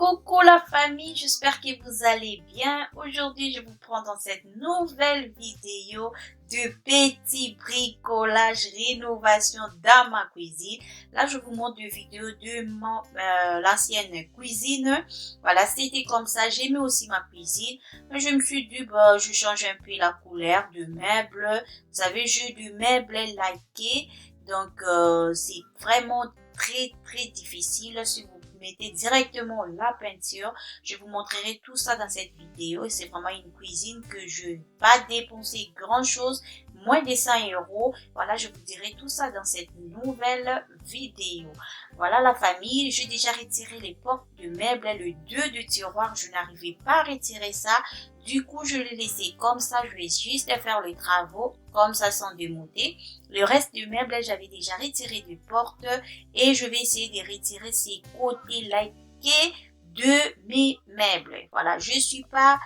Coucou la famille, j'espère que vous allez bien. Aujourd'hui, je vous prends dans cette nouvelle vidéo de petit bricolage, rénovation dans ma cuisine. Là, je vous montre des vidéos de l'ancienne cuisine. Voilà, c'était comme ça. J'aimais aussi ma cuisine. Mais je me suis dit, bah, je change un peu la couleur de meubles. Vous savez, j'ai du meuble liké. Donc, c'est vraiment très difficile si vous mettez directement la peinture. Je vous montrerai tout ça dans cette vidéo. C'est vraiment une cuisine que je n'ai pas dépensé grand chose, moins de 100 €. Voilà, je vous dirai tout ça dans cette nouvelle vidéo. Voilà la famille, j'ai déjà retiré les portes de meubles, le 2 de tiroir, je n'arrivais pas à retirer ça. Du coup, je l'ai laissé comme ça, je vais juste faire les travaux comme ça sans démonter. Le reste du meuble, j'avais déjà retiré des portes et je vais essayer de retirer ces côtés likés de mes meubles. Voilà, je suis pas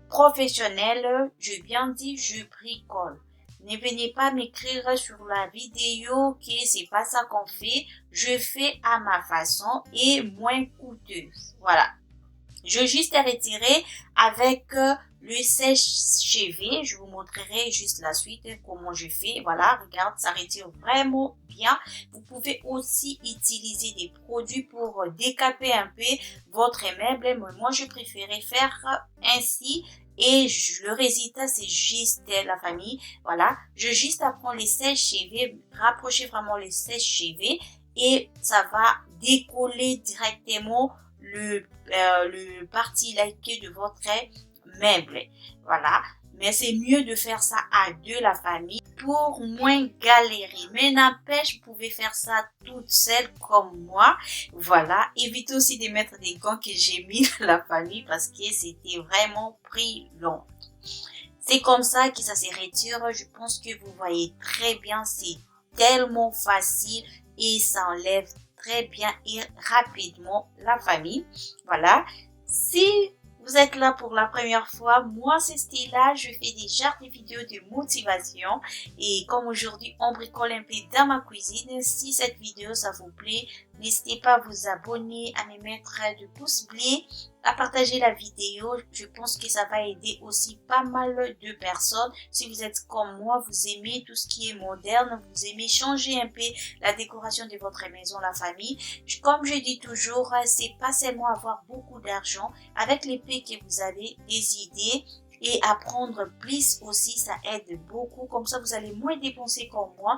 professionnelle, je bien dit, je bricole. Ne venez pas m'écrire sur la vidéo que c'est pas ça qu'on fait. Je fais à ma façon et moins coûteuse. Voilà. Je vais juste retirer avec le sèche-cheveux. Je vous montrerai juste la suite comment je fais. Voilà, regarde, ça retire vraiment bien. Vous pouvez aussi utiliser des produits pour décaper un peu votre meuble. Mais moi, je préférais faire ainsi. Et le résultat, c'est juste la famille. Voilà, je juste apprends les sèche-cheveux, rapprocher vraiment les sèche-cheveux et ça va décoller directement le parti liké de votre meuble. Voilà, mais c'est mieux de faire ça à deux la famille pour moins galérer. Mais n'empêche, vous pouvez faire ça toute seule comme moi. Voilà, évitez aussi de mettre des gants que j'ai mis dans la famille parce que c'était vraiment pris long. C'est comme ça que ça se retire. Je pense que vous voyez très bien, c'est tellement facile et ça enlève très bien et rapidement la famille. Voilà. Si vous êtes là pour la première fois, moi c'est Stella, je fais déjà des vidéos de motivation et comme aujourd'hui on bricole un peu dans ma cuisine, si cette vidéo ça vous plaît, n'hésitez pas à vous abonner, à me mettre de pouces bleus, à partager la vidéo. Je pense que ça va aider aussi pas mal de personnes. Si vous êtes comme moi, vous aimez tout ce qui est moderne, vous aimez changer un peu la décoration de votre maison, la famille. Comme je dis toujours, c'est pas seulement avoir beaucoup d'argent. Avec les prix que vous avez, des idées et apprendre plus aussi, ça aide beaucoup. Comme ça, vous allez moins dépenser comme moi.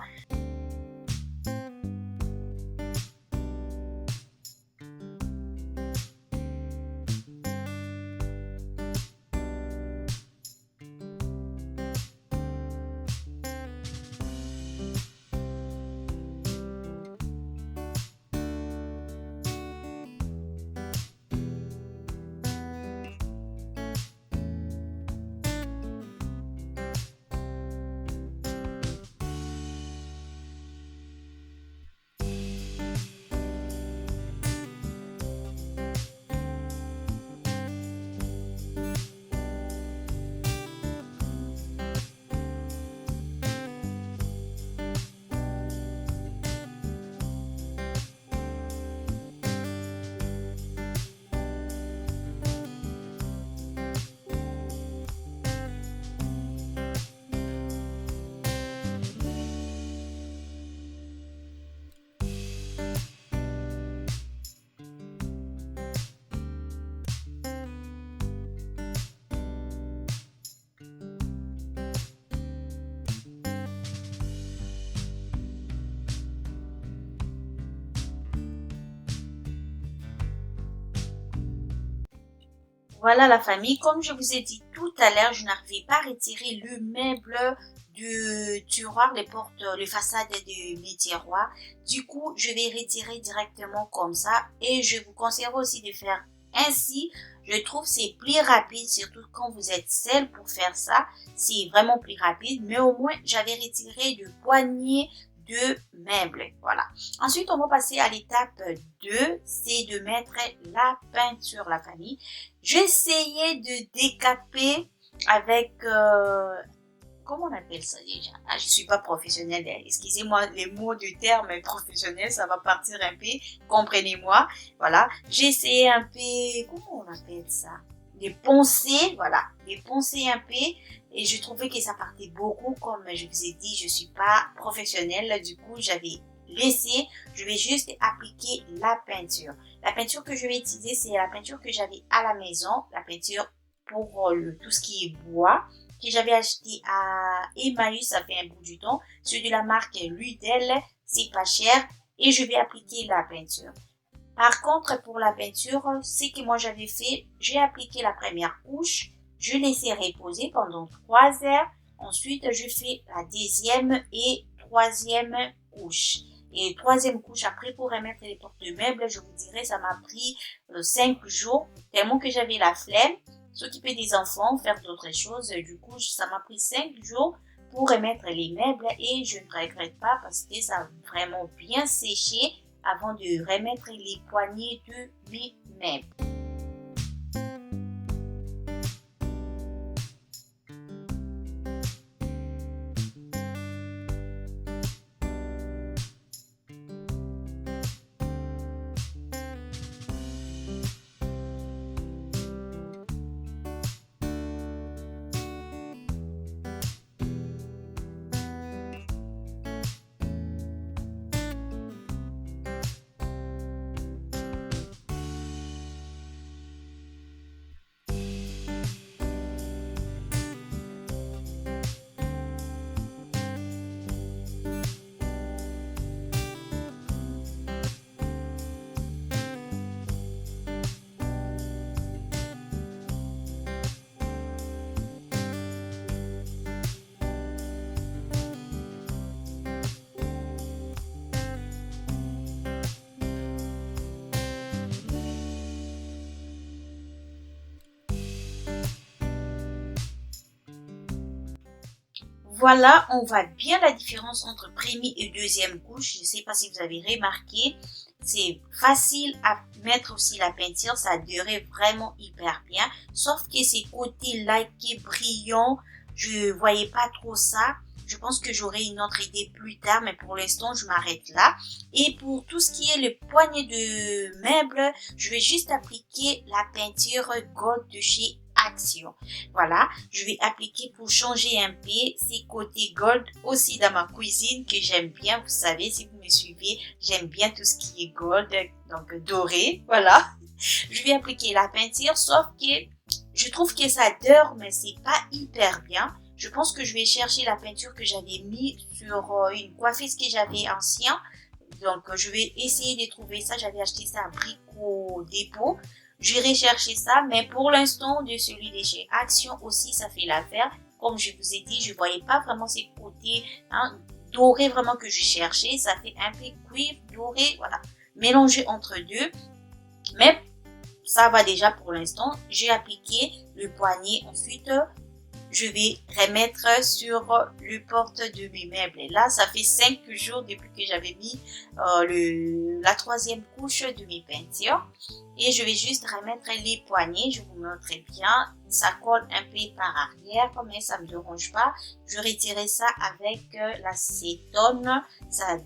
Voilà la famille, comme je vous ai dit tout à l'heure, je n'arrivais pas à retirer le meuble du tiroir, les portes, les façades de mes tiroirs. Du coup, je vais retirer directement comme ça et je vous conseille aussi de faire ainsi. Je trouve c'est plus rapide, surtout quand vous êtes seul pour faire ça. C'est vraiment plus rapide, mais au moins j'avais retiré le poignet de meubles. Voilà. Ensuite, on va passer à l'étape 2, c'est de mettre la peinture, la famille. J'essayais de décaper avec comment on appelle ça déjà? Ah, je suis pas professionnelle. Excusez-moi, les mots du terme professionnel, ça va partir un peu. Comprenez-moi. Voilà. J'ai essayé un peu, comment on appelle ça? Les poncer, voilà. Les poncer un peu. Et je trouvais que ça partait beaucoup. Comme je vous ai dit, je suis pas professionnelle. Du coup, j'avais laissé. Je vais juste appliquer la peinture. La peinture que je vais utiliser, c'est la peinture que j'avais à la maison. La peinture pour tout ce qui est bois, que j'avais acheté à Emmaüs, ça fait un bout du temps. C'est de la marque Ludel, c'est pas cher et je vais appliquer la peinture. Par contre, pour la peinture, c'est que moi j'avais fait, j'ai appliqué la première couche, je laissais reposer pendant 3 heures. Ensuite, je fais la deuxième et troisième couche. Et troisième couche, après, pour remettre les portes de meubles, je vous dirais, ça m'a pris 5 jours, tellement que j'avais la flemme, s'occuper des enfants, faire d'autres choses. Du coup, ça m'a pris 5 jours pour remettre les meubles et je ne regrette pas parce que ça a vraiment bien séché avant de remettre les poignées de mes meubles. Voilà, on voit bien la différence entre première et deuxième couche. Je ne sais pas si vous avez remarqué. C'est facile à mettre aussi la peinture. Ça durait vraiment hyper bien. Sauf que ces côtés-là qui est brillant, je voyais pas trop ça. Je pense que j'aurai une autre idée plus tard, mais pour l'instant, je m'arrête là. Et pour tout ce qui est le poignet de meubles, je vais juste appliquer la peinture Gold de chez Action. Voilà, je vais appliquer pour changer un peu ces côtés gold aussi dans ma cuisine que j'aime bien. Vous savez, si vous me suivez, j'aime bien tout ce qui est gold, donc doré. Voilà, je vais appliquer la peinture, sauf que je trouve que ça dort, mais c'est pas hyper bien. Je pense que je vais chercher la peinture que j'avais mis sur une coiffeuse que j'avais ancien. Donc, je vais essayer de trouver ça. J'avais acheté ça à Brico Dépôt. J'irai chercher ça, mais pour l'instant, de celui de chez Action aussi, ça fait l'affaire. Comme je vous ai dit, je voyais pas vraiment ces côtés dorés vraiment que je cherchais. Ça fait un peu cuivre, doré, voilà, mélangé entre deux. Mais ça va déjà pour l'instant. J'ai appliqué le poignet. Ensuite, je vais remettre sur le porte de mes meubles. Et là, ça fait 5 jours depuis que j'avais mis la troisième couche de mes peintures. Et je vais juste remettre les poignets. Je vous montre bien. Ça colle un peu par arrière, mais ça me dérange pas. Je retirerai ça avec l'acétone. Ça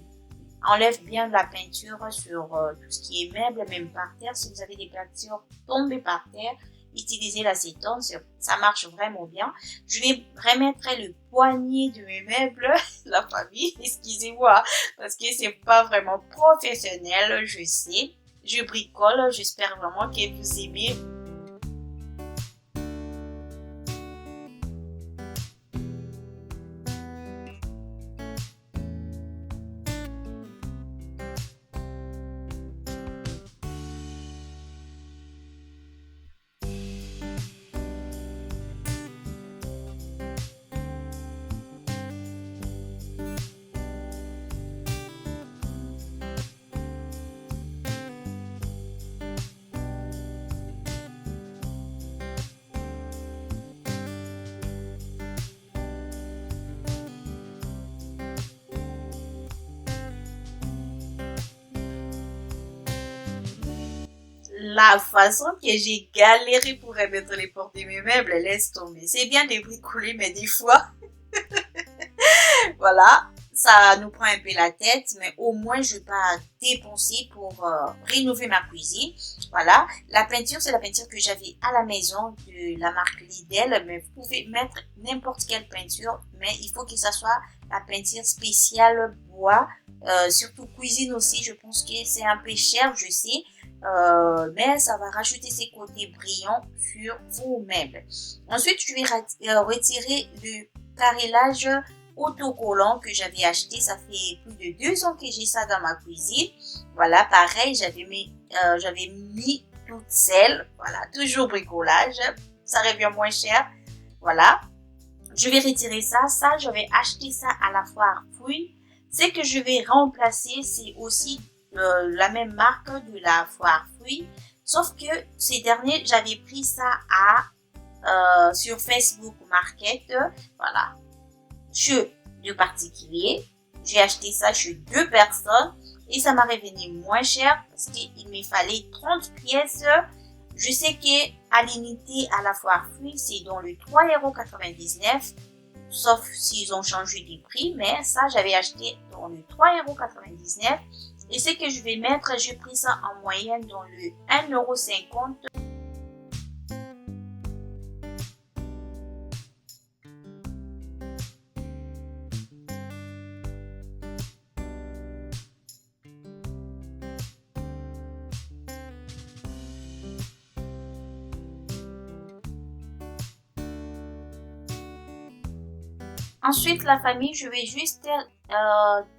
enlève bien la peinture sur tout ce qui est meuble, même par terre. Si vous avez des peintures tombées par terre, utilisez l'acétone, ça marche vraiment bien. Je vais remettre le poignet de mes meubles, la famille, excusez-moi, parce que c'est pas vraiment professionnel, je sais. Je bricole, j'espère vraiment que vous aimez. La façon que j'ai galéré pour remettre les portes de mes meubles, laisse tomber. C'est bien de bricoler, mais des fois, Voilà, ça nous prend un peu la tête, mais au moins je vais pas dépenser pour rénover ma cuisine. Voilà, la peinture, c'est la peinture que j'avais à la maison de la marque Lidl, mais vous pouvez mettre n'importe quelle peinture, mais il faut que ça soit la peinture spéciale bois. Surtout cuisine aussi, je pense que c'est un peu cher, je sais, mais ça va rajouter ses côtés brillants sur vos meubles. Ensuite, je vais retirer le carrelage autocollant que j'avais acheté. Ça fait plus de 2 ans que j'ai ça dans ma cuisine. Voilà, pareil, j'avais mis toute seule. Voilà, toujours bricolage. Ça revient moins cher. Voilà. Je vais retirer ça. Ça, je vais acheter ça à la foire Fouille. Ce que je vais remplacer, c'est aussi la même marque de la foire Fouille. Sauf que ces derniers, j'avais pris ça sur Facebook Market. Voilà. Chez 2 particuliers. J'ai acheté ça chez 2 personnes et ça m'a revenu moins cher parce qu'il me fallait 30 pièces. Je sais que à l'unité à la foire Fouille, c'est dans le 3,99 €, sauf s'ils ont changé de prix, mais ça, j'avais acheté dans le 3,99 €. Et ce que je vais mettre, j'ai pris ça en moyenne dans le 1,50 €. Ensuite, la famille, je vais juste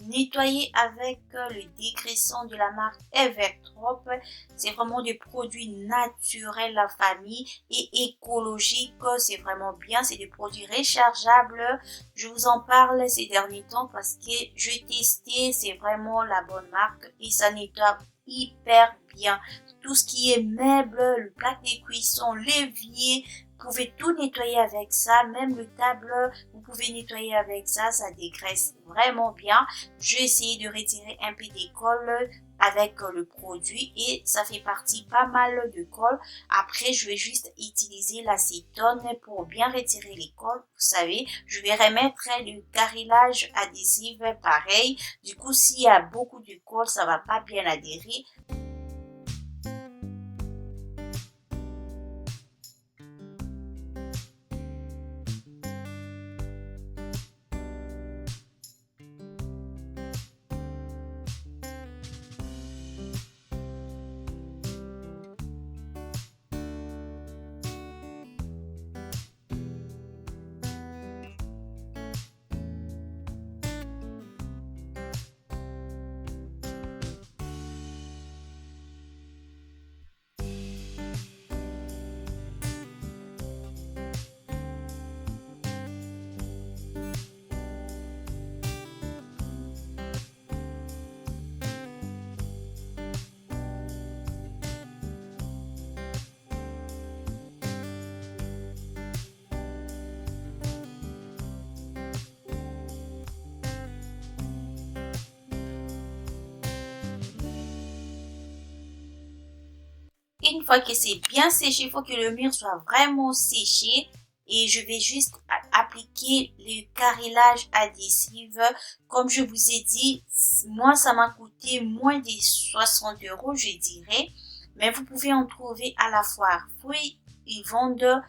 nettoyer avec le dégraissant de la marque Evertrop. C'est vraiment des produits naturels, la famille, et écologiques. C'est vraiment bien. C'est des produits rechargeables. Je vous en parle ces derniers temps parce que j'ai testé. C'est vraiment la bonne marque et ça nettoie hyper bien. Tout ce qui est meubles, le plaque de cuisson, l'évier, vous pouvez tout nettoyer avec ça, même le tableau, vous pouvez nettoyer avec ça, ça dégraisse vraiment bien. J'ai essayé de retirer un peu des colle avec le produit et ça fait partie pas mal de colle. Après, je vais juste utiliser l'acétone pour bien retirer les colles. Vous savez, je vais remettre le carrelage adhésif pareil. Du coup, s'il y a beaucoup de colle, ça va pas bien adhérer. Une fois que c'est bien séché, il faut que le mur soit vraiment séché. Et je vais juste appliquer le carrelage adhésif. Comme je vous ai dit, moi, ça m'a coûté moins de 60 €, je dirais. Mais vous pouvez en trouver à la foire Fouille. Ils vendent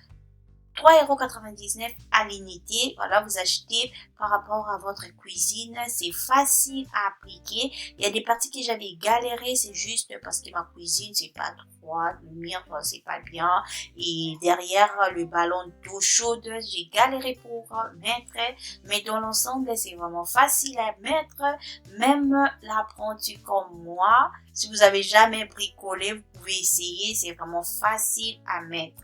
3,99 € à l'unité. Voilà, vous achetez par rapport à votre cuisine. C'est facile à appliquer. Il y a des parties que j'avais galéré. C'est juste parce que ma cuisine, c'est pas droit. Le mur, c'est pas bien. Et derrière le ballon d'eau chaude, j'ai galéré pour mettre. Mais dans l'ensemble, c'est vraiment facile à mettre. Même l'apprenti comme moi, si vous avez jamais bricolé, vous pouvez essayer. C'est vraiment facile à mettre.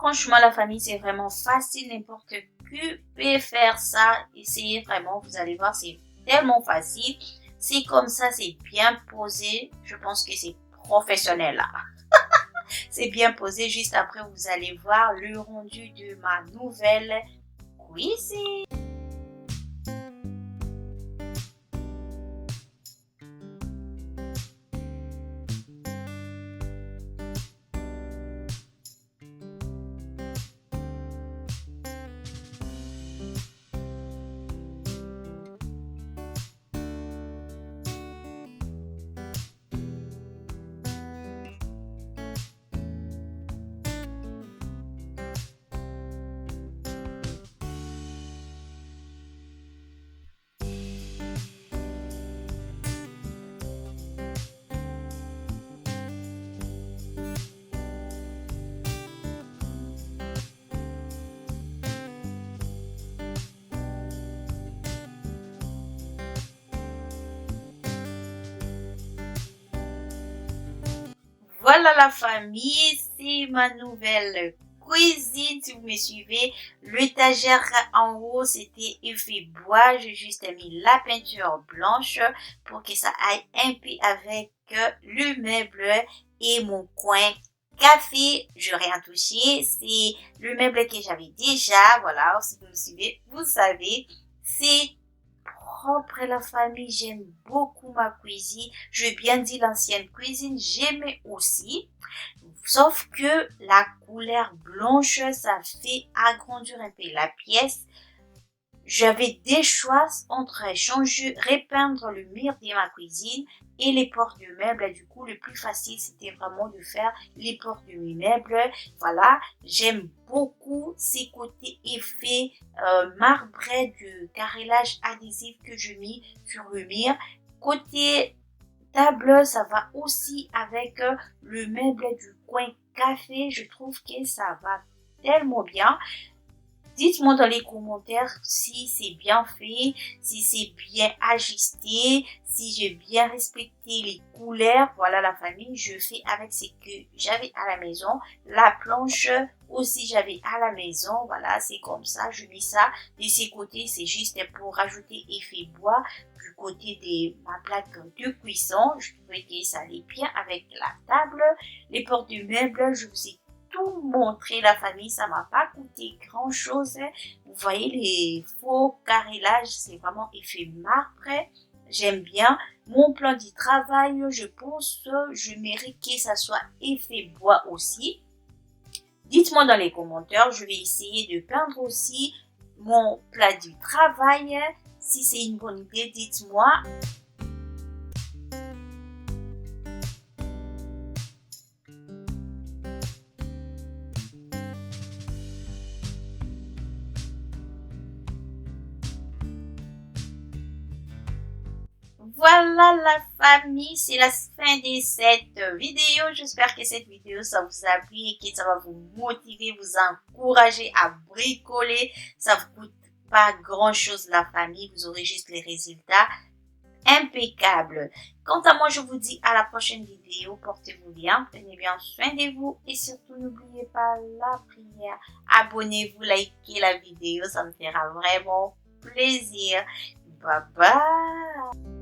Franchement, la famille, c'est vraiment facile. N'importe qui peut faire ça. Essayez vraiment, vous allez voir, c'est tellement facile. C'est comme ça, c'est bien posé. Je pense que c'est professionnel là. C'est bien posé. Juste après, vous allez voir le rendu de ma nouvelle cuisine. Voilà la famille, c'est ma nouvelle cuisine. Si vous me suivez, l'étagère en haut, c'était effet bois. J'ai juste mis la peinture blanche pour que ça aille un peu avec le meuble et mon coin café. Je n'ai rien touché. C'est le meuble que j'avais déjà. Voilà, si vous me suivez, vous savez, c'est propre la famille. J'aime beaucoup ma cuisine. Je vais bien dire l'ancienne cuisine, j'aimais aussi. Sauf que la couleur blanche, ça fait agrandir un peu la pièce. J'avais des choix entre changer, repeindre le mur de ma cuisine et les portes de meubles. Du coup, le plus facile, c'était vraiment de faire les portes de mes meubles. Voilà, j'aime beaucoup ces côtés effets marbré de carrelage adhésif que je mets sur le mur. Côté table, ça va aussi avec le meuble du coin café. Je trouve que ça va tellement bien. Dites-moi dans les commentaires si c'est bien fait, si c'est bien ajusté, si j'ai bien respecté les couleurs. Voilà la famille, je fais avec ce que j'avais à la maison. La planche aussi j'avais à la maison. Voilà, c'est comme ça, je mets ça. De ces côtés, c'est juste pour rajouter effet bois. Du côté de ma plaque de cuisson, je trouvais que ça allait bien avec la table. Les portes du meuble, je vous ai tout montrer la famille, ça m'a pas coûté grand chose. Vous voyez les faux carrelages, c'est vraiment effet marbre. J'aime bien mon plan de travail. Je pense que je mérite que ça soit effet bois aussi. Dites-moi dans les commentaires, je vais essayer de peindre aussi mon plat du travail. Si c'est une bonne idée, dites-moi. Voilà la famille, c'est la fin de cette vidéo. J'espère que cette vidéo, ça vous a plu et que ça va vous motiver, vous encourager à bricoler. Ça vous coûte pas grand chose la famille, vous aurez juste les résultats impeccables. Quant à moi, je vous dis à la prochaine vidéo. Portez-vous bien, prenez bien soin de vous et surtout n'oubliez pas la prière. Abonnez-vous, likez la vidéo, ça me fera vraiment plaisir. Bye bye.